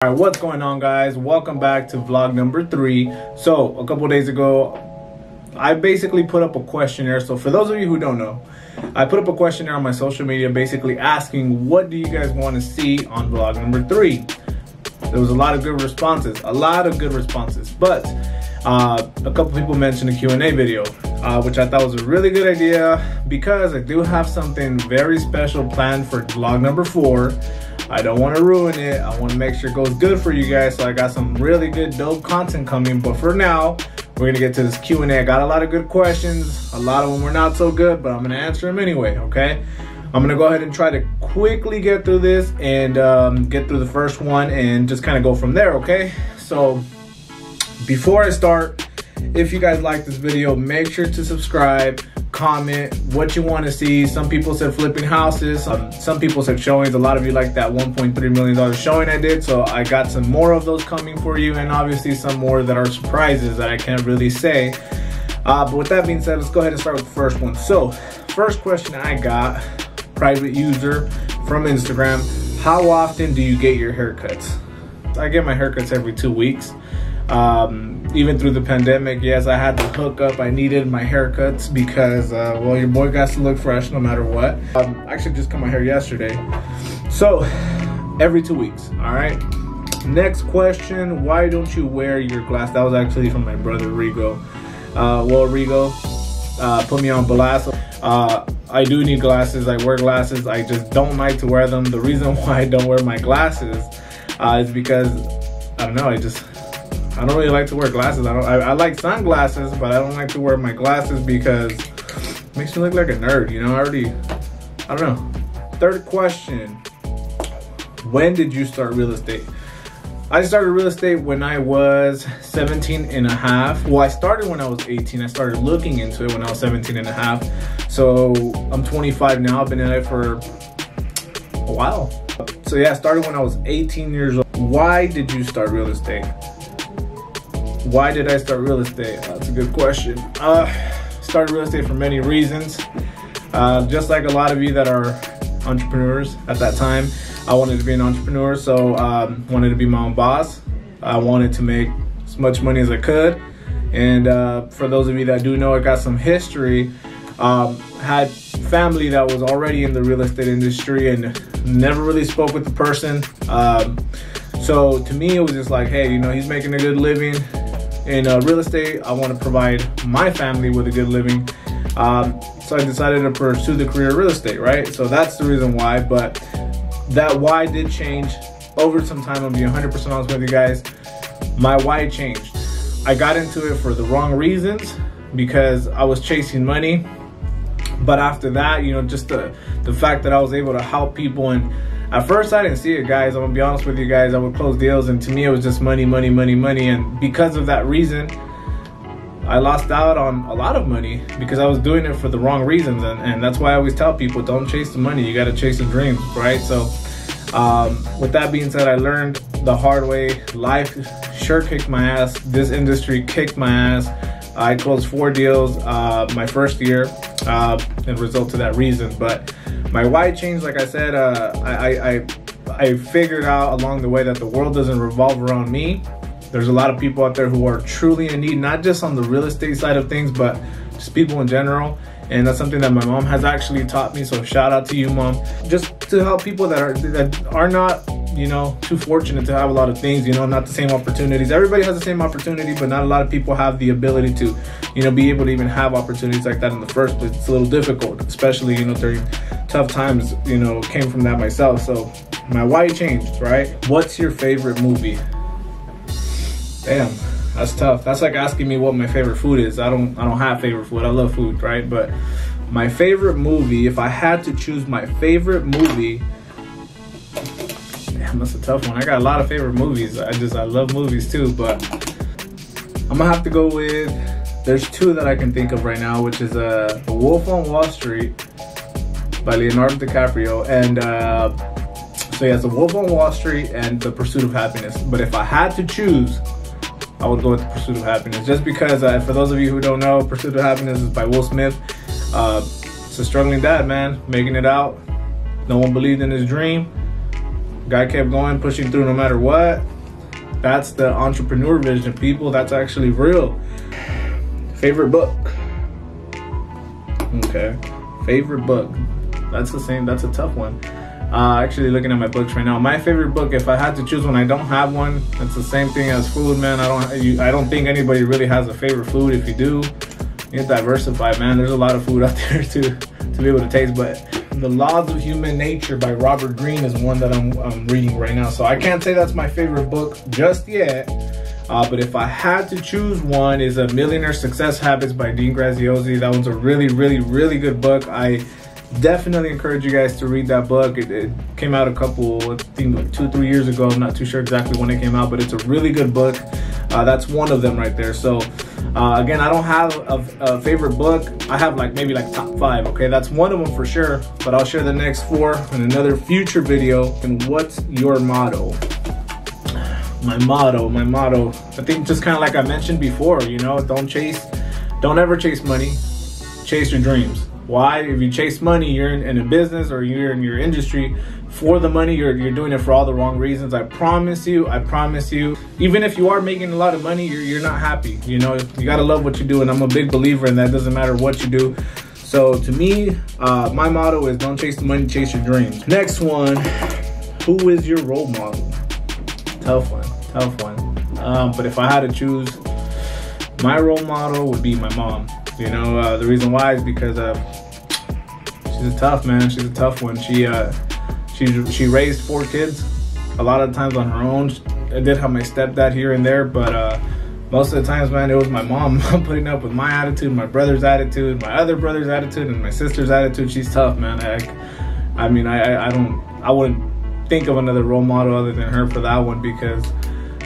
All right, what's going on, guys? Welcome back to vlog number 3. So a couple days ago I basically put up a questionnaire. So for those of you who don't know, I put up a questionnaire on my social media basically asking, what do you guys want to see on vlog number 3? There was a lot of good responses, but a couple people mentioned a Q&A video, which I thought was a really good idea because I do have something very special planned for vlog number 4. I don't want to ruin it. I want to make sure it goes good for you guys. So I got some really good dope content coming. But for now, we're going to get to this Q&A. I got a lot of good questions. A lot of them were not so good, but I'm going to answer them anyway, okay? I'm going to go ahead and try to quickly get through this and get through the first one and just kind of go from there, okay? So before I start, if you guys like this video, make sure to subscribe. Comment what you want to see. Some people said flipping houses, some people said showings. A lot of you like that $1.3 million showing I did, so I got some more of those coming for you, and obviously some more that are surprises that I can't really say. But with that being said, let's go ahead and start with the first one. So first question I got, private user from Instagram: how often do you get your haircuts? I get my haircuts every 2 weeks. Even through the pandemic, yes, I had to hook up. I needed my haircuts because, well, your boy got to look fresh no matter what. I actually just cut my hair yesterday. So, every 2 weeks, all right? Next question, why don't you wear your glasses? That was actually from my brother, Rigo. Well, Rigo put me on blast. I do need glasses. I wear glasses. I just don't like to wear them. The reason why I don't wear my glasses is because, I don't know, I don't really like to wear glasses. I like sunglasses, but I don't like to wear my glasses because it makes me look like a nerd, you know? I don't know. Third question, when did you start real estate? I started real estate when I was 17 and a half. Well, I started when I was 18. I started looking into it when I was 17 and a half. So I'm 25 now. I've been in it for a while. So yeah, I started when I was 18 years old. Why did you start real estate? Why did I start real estate? That's a good question. Started real estate for many reasons. Just like a lot of you that are entrepreneurs at that time, I wanted to be an entrepreneur, so wanted to be my own boss. I wanted to make as much money as I could. And for those of you that do know, I got some history. Had family that was already in the real estate industry and never really spoke with the person. So to me, it was just like, hey, you know, he's making a good living in real estate. I want to provide my family with a good living. So I decided to pursue the career of real estate, right? So that's the reason why, but that why did change over some time. I'll be 100% honest with you guys. My why changed. I got into it for the wrong reasons because I was chasing money. But after that, you know, just the fact that I was able to help people, and at first I didn't see it, guys. I'm gonna be honest with you guys. I would close deals, and to me it was just money, money, money, money. And because of that reason, I lost out on a lot of money because I was doing it for the wrong reasons. And that's why I always tell people, don't chase the money, you gotta chase the dreams, right? So with that being said, I learned the hard way. Life sure kicked my ass. This industry kicked my ass. I closed 4 deals my first year as a result of that reason. But my why changed, like I said. I figured out along the way that the world doesn't revolve around me. There's a lot of people out there who are truly in need, not just on the real estate side of things, but just people in general. And that's something that my mom has actually taught me. So shout out to you, Mom. Just to help people that are not, you know, too fortunate to have a lot of things, you know, not the same opportunities. Everybody has the same opportunity, but not a lot of people have the ability to, you know, be able to even have opportunities like that in the first place. It's a little difficult, especially, you know, during tough times, you know, came from that myself. So my why changed, right? What's your favorite movie? Damn, that's tough. That's like asking me what my favorite food is. I don't have favorite food. I love food, right? But my favorite movie, if I had to choose my favorite movie, damn, that's a tough one. I got a lot of favorite movies. I love movies too, but I'm gonna have to go with, there's 2 that I can think of right now, which is The Wolf on Wall Street by Leonardo DiCaprio, and so yeah, it's The Wolf on Wall Street and The Pursuit of Happiness. But if I had to choose, I would go with The Pursuit of Happiness, just because for those of you who don't know, Pursuit of Happiness is by Will Smith. It's a struggling dad, man, making it out. No one believed in his dream. Guy kept going, pushing through no matter what. That's the entrepreneur vision, people. That's actually real. Favorite book? Okay, favorite book. That's a tough one. Actually looking at my books right now. My favorite book, if I had to choose one, I don't have one. It's the same thing as food, man. I don't think anybody really has a favorite food. If you do, you diversify, man. There's a lot of food out there to be able to taste. But The Laws of Human Nature by Robert Greene is one that I'm reading right now. So I can't say that's my favorite book just yet. But if I had to choose one, is Millionaire Success Habits by Dean Graziosi. That one's a really, really, really good book. I definitely encourage you guys to read that book. It came out I think like 2-3 years ago. I'm not too sure exactly when it came out, but it's a really good book. That's one of them right there. So again, I don't have a favorite book. I have maybe top 5. Okay, that's one of them for sure, but I'll share the next 4 in another future video. And what's your motto? My motto, I think just kind of like I mentioned before, you know, don't ever chase money, chase your dreams. Why? If you chase money, you're in a business or you're in your industry for the money, you're doing it for all the wrong reasons. I promise you, even if you are making a lot of money, you're not happy. You know, you gotta love what you do, and I'm a big believer in that. It doesn't matter what you do. So to me, my motto is don't chase the money, chase your dreams. Next one, who is your role model? Tough one. But if I had to choose, my role model would be my mom. You know, the reason why is because she's a tough man. She's a tough one. She raised 4 kids, a lot of times on her own. I did have my stepdad here and there, but most of the times, man, it was my mom putting up with my attitude, my brother's attitude, my other brother's attitude, and my sister's attitude. She's tough, man. I wouldn't think of another role model other than her for that one, because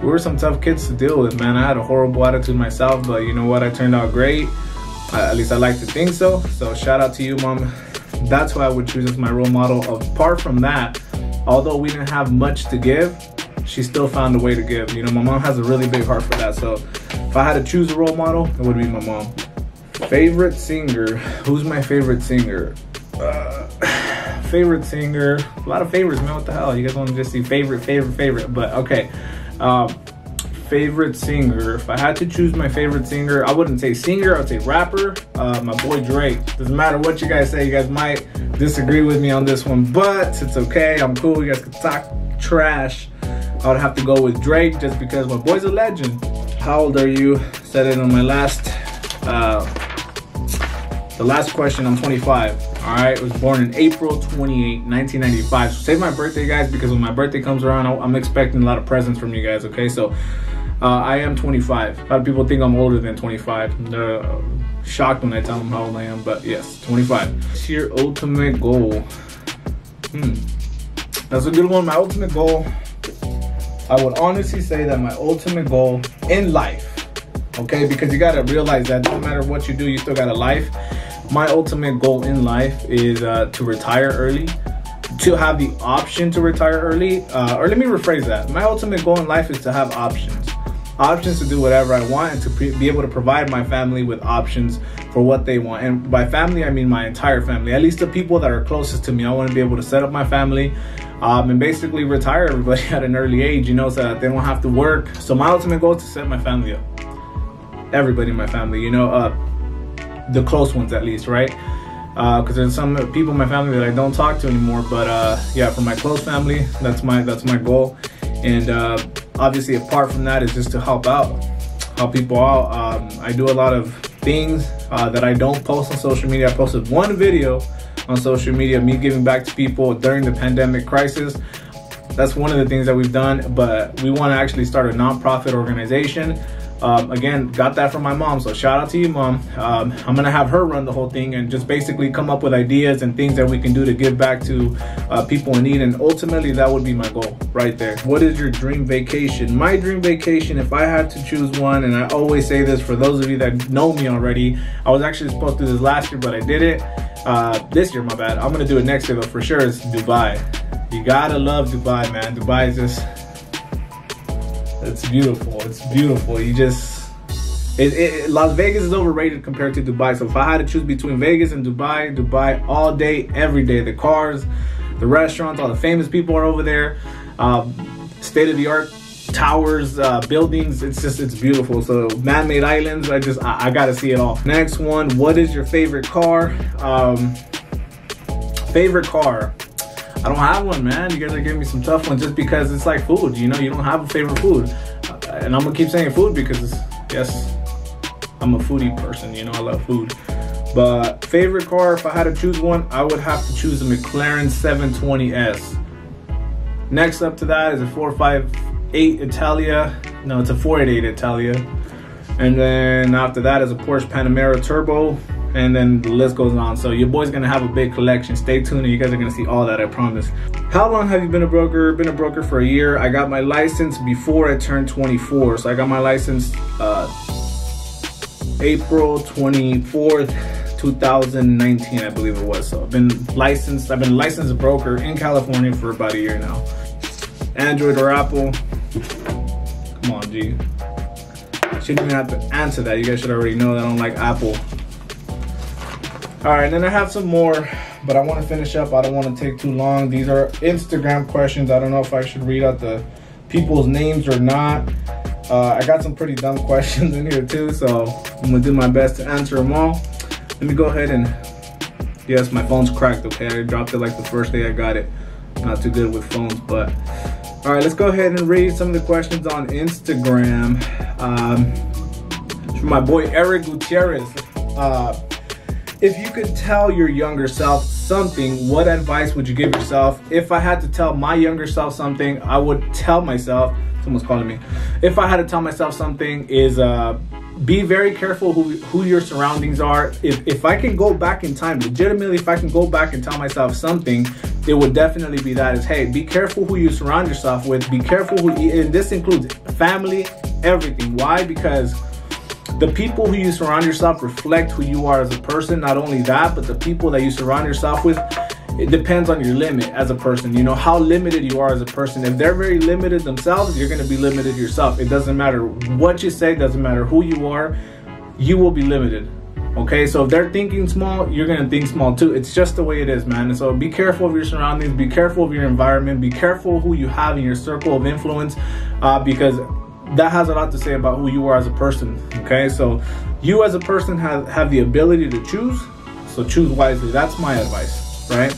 we were some tough kids to deal with, man. I had a horrible attitude myself, but you know what? I turned out great. At least I like to think so. So shout out to you, Mom. That's who I would choose as my role model. Apart from that, although we didn't have much to give, she still found a way to give. You know, my mom has a really big heart for that. So if I had to choose a role model, it would be my mom. Favorite singer? Who's my favorite singer? Favorite singer? A lot of favorites, man. What the hell? You guys want to just see favorite? But okay. Favorite singer? If I had to choose my favorite singer, I wouldn't say singer, I would say rapper. My boy Drake. Doesn't matter what you guys say, you guys might disagree with me on this one, but it's okay. I'm cool. You guys can talk trash. I would have to go with Drake just because my boy's a legend. How old are you? Said it on my the last question. I'm 25. All right, I was born in April 28, 1995. So save my birthday, guys, because when my birthday comes around, I'm expecting a lot of presents from you guys, okay? So I am 25. A lot of people think I'm older than 25. They're shocked when I tell them how old I am, but yes, 25. What's your ultimate goal? That's a good one. My ultimate goal, I would honestly say that my ultimate goal in life, okay, because you gotta realize that no matter what you do, you still got a life. My ultimate goal in life is to retire early, to have the option to retire early. Or let me rephrase that. My ultimate goal in life is to have options to do whatever I want, and to be able to provide my family with options for what they want. And by family, I mean my entire family, at least the people that are closest to me. I want to be able to set up my family and basically retire everybody at an early age, you know, so that they don't have to work. So my ultimate goal is to set my family up. Everybody in my family, you know, the close ones at least, right? Because there's some people in my family that I don't talk to anymore, but yeah, for my close family, that's my goal. And obviously, apart from that, is just to help people out. I do a lot of things that I don't post on social media. I posted one video on social media, me giving back to people during the pandemic crisis. That's one of the things that we've done, but we want to actually start a nonprofit organization. Again, got that from my mom, so shout out to you, Mom. I'm gonna have her run the whole thing and just basically come up with ideas and things that we can do to give back to people in need, and ultimately that would be my goal right there. What is your dream vacation? My dream vacation, if I had to choose one, and I always say this for those of you that know me already, I was actually supposed to do this last year, but I did it this year, my bad. I'm gonna do it next year, but for sure it's Dubai. You gotta love Dubai, man. Dubai is just, it's beautiful. It's beautiful. You just, Las Vegas is overrated compared to Dubai. So if I had to choose between Vegas and Dubai, Dubai all day, every day. The cars, the restaurants, all the famous people are over there. state-of-the-art towers, buildings. It's beautiful. So man-made islands, I gotta see it all. Next one, what is your favorite car? Favorite car, I don't have one, man. You guys are giving me some tough ones just because it's like food, you know. You don't have a favorite food, and I'm gonna keep saying food because yes, I'm a foodie person, you know. I love food. But favorite car, if I had to choose one, I would have to choose a McLaren 720S. Next up to that is a 458 Italia. No, it's a 488 Italia. And then after that is a Porsche Panamera Turbo. And then the list goes on. So your boy's gonna have a big collection. Stay tuned and you guys are gonna see all that, I promise. How long have you been a broker? Been a broker for a year. I got my license before I turned 24. So I got my license April 24th, 2019, I believe it was. So I've been a licensed broker in California for about a year now. Android or Apple? Come on, G. Shouldn't even have to answer that. You guys should already know that I don't like Apple. All right, then I have some more, but I want to finish up. I don't want to take too long. These are Instagram questions. I don't know if I should read out the people's names or not. I got some pretty dumb questions in here too, so I'm gonna do my best to answer them all. Let me go ahead and, yes, my phone's cracked, okay? I dropped it like the first day I got it. Not too good with phones, but. All right, let's go ahead and read some of the questions on Instagram. From my boy, Eric Gutierrez. If you could tell your younger self something, what advice would you give yourself? If I had to tell my younger self something, I would tell myself, someone's calling me. If I had to tell myself something is be very careful who your surroundings are. If I can go back in time, legitimately, if I can go back and tell myself something, it would definitely be that is, hey, be careful who you surround yourself with. Be careful and this includes family, everything. Why? Because the people who you surround yourself reflect who you are as a person. Not only that, but the people that you surround yourself with, it depends on your limit as a person. You know, how limited you are as a person. If they're very limited themselves, you're going to be limited yourself. It doesn't matter what you say, doesn't matter who you are, you will be limited. Okay, so if they're thinking small, you're going to think small too. It's just the way it is, man. And so be careful of your surroundings, be careful of your environment, be careful who you have in your circle of influence, because that has a lot to say about who you are as a person. Okay, so you as a person have the ability to choose, so choose wisely. That's my advice, right?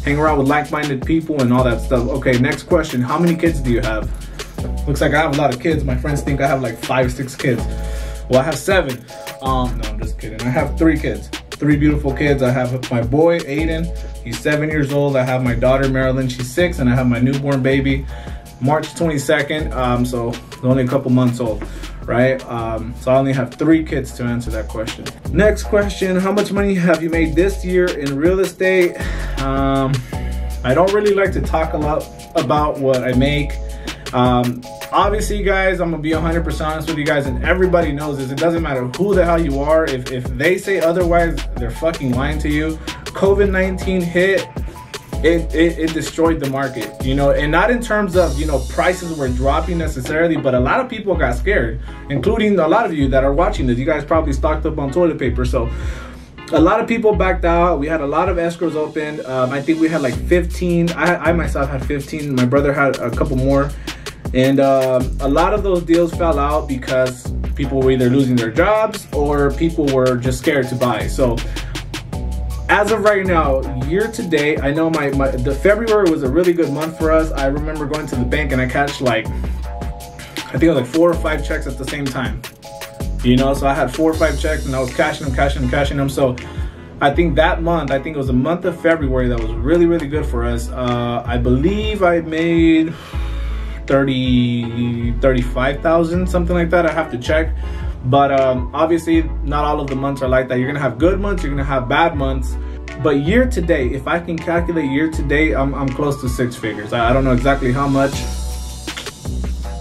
Hang around with like-minded people and all that stuff. Okay, next question. How many kids do you have? Looks like I have a lot of kids. My friends think I have like 5, 6 kids. Well, I have 7. No, I'm just kidding. I have 3 kids, 3 beautiful kids. I have my boy, Aiden. He's 7 years old. I have my daughter, Marilyn. She's 6. And I have my newborn baby, March 22nd. So only a couple months old, right? So I only have 3 kids to answer that question. Next question. How much money have you made this year in real estate? I don't really like to talk a lot about what I make. Obviously, guys, I'm gonna be 100% honest with you guys, and everybody knows this. It doesn't matter who the hell you are. If they say otherwise, they're fucking lying to you. COVID-19 hit. It destroyed the market, you know, and not in terms of, you know, prices were dropping necessarily, but a lot of people got scared, including a lot of you that are watching this. You guys probably stocked up on toilet paper, so a lot of people backed out. We had a lot of escrows open. I think we had like 15. I myself had 15. My brother had a couple more. And a lot of those deals fell out because people were either losing their jobs or people were just scared to buy. So as of right now, year to date, I know the February was a really good month for us. I remember going to the bank and I cashed like, I think it was like 4 or 5 checks at the same time. You know, so I had 4 or 5 checks and I was cashing them. So I think that month, I think it was the month of February that was really, really good for us. I believe I made 35,000, something like that. I have to check. But obviously not all of the months are like that. You're gonna have good months, you're gonna have bad months. But year to date, if I can calculate year to date, I'm close to 6 figures. I don't know exactly how much.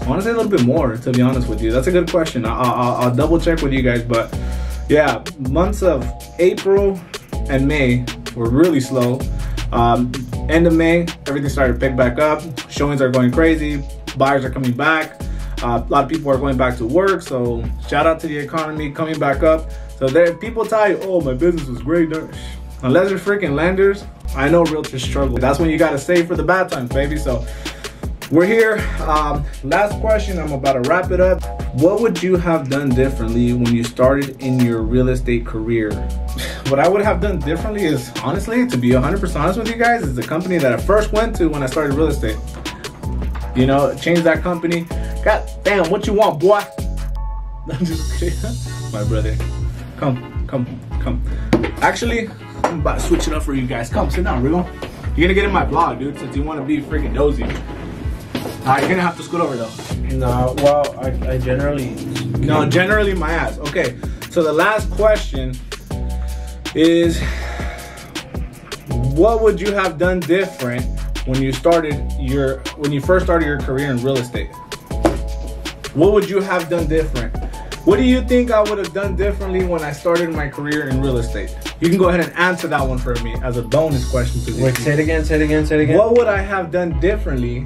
I want to say a little bit more, to be honest with you. That's a good question. I'll double check with you guys. But yeah, months of April and May were really slow. End of May, everything started to pick back up. Showings are going crazy. Buyers are coming back. A lot of people are going back to work. So shout out to the economy coming back up. So there, people tell you, oh, my business was great. Unless you're freaking lenders, I know realtors struggle. That's when you got to save for the bad times, baby. So we're here. Last question, I'm about to wrap it up. What would you have done differently when you started in your real estate career? What I would have done differently is, honestly, to be 100% honest with you guys, is the company that I first went to when I started real estate. You know, change that company. God damn, what you want, boy? I'm just kidding. My brother. Come. Actually, I'm about to switch it up for you guys. Come, sit down, Rigo. You're gonna get in my vlog, dude, since you want to be freaking nosy. Alright, you're gonna have to scoot over though. No, well, I generally... No, generally my ass. Okay, so the last question is, what would you have done different when you first started your career in real estate? What would you have done different? What do you think I would have done differently when I started my career in real estate? You can go ahead and answer that one for me as a bonus question to Wait, say it again. What would I have done differently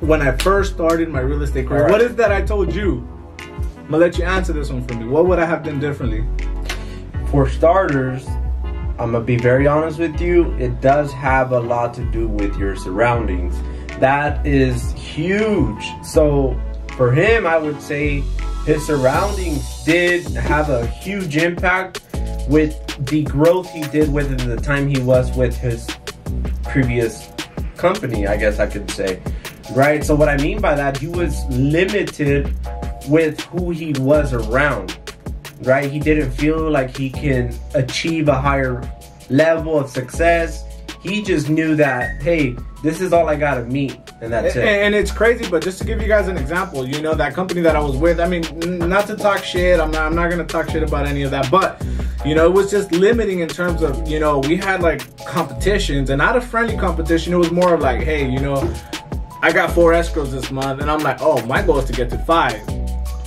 when I first started my real estate career? Right. What is that I told you? I'm gonna let you answer this one for me. What would I have done differently? For starters, I'm gonna be very honest with you, it does have a lot to do with your surroundings. That is huge. So for him, I would say his surroundings did have a huge impact with the growth he did within the time he was with his previous company, I guess I could say. Right? So what I mean by that, he was limited with who he was around. Right? He didn't feel like he can achieve a higher level of success. He just knew that, hey, this is all I gotta meet, and that's it. And it's crazy, but just to give you guys an example, you know, that company that I was with, I mean, not to talk shit, I'm not gonna talk shit about any of that, but, you know, it was just limiting in terms of, you know, we had like competitions, and not a friendly competition, it was more of like, hey, you know, I got 4 escrows this month, and I'm like, oh, my goal is to get to 5.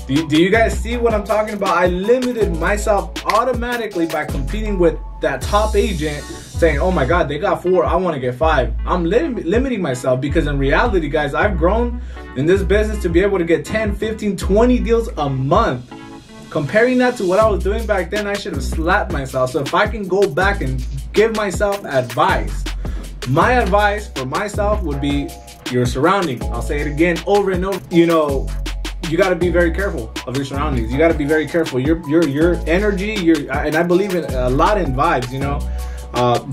Do you guys see what I'm talking about? I limited myself automatically by competing with that top agent, saying, oh my God, they got 4, I want to get 5. I'm limiting myself, because in reality, guys, I've grown in this business to be able to get 10, 15, 20 deals a month. Comparing that to what I was doing back then, I should have slapped myself. So if I can go back and give myself advice, my advice for myself would be your surroundings. I'll say it again over and over. You know, you got to be very careful of your surroundings. You got to be very careful. Your energy, and I believe in a lot in vibes, you know.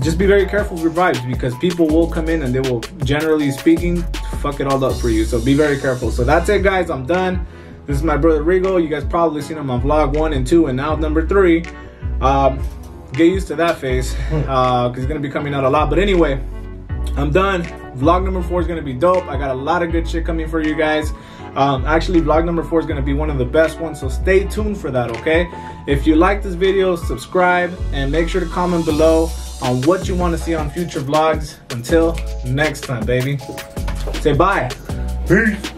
Just be very careful with your vibes, because people will come in and they will, generally speaking, fuck it all up for you. So be very careful. So that's it, guys. I'm done. This is my brother Rigo. You guys probably seen him on vlog 1 and 2, and now number 3. Get used to that face, because it's gonna be coming out a lot. But anyway, I'm done. Vlog number 4 is gonna be dope. I got a lot of good shit coming for you guys. Actually, vlog number 4 is gonna be one of the best ones, so stay tuned for that, okay? If you like this video, subscribe, and make sure to comment below on what you want to see on future vlogs. Until next time, baby. Say bye. Peace.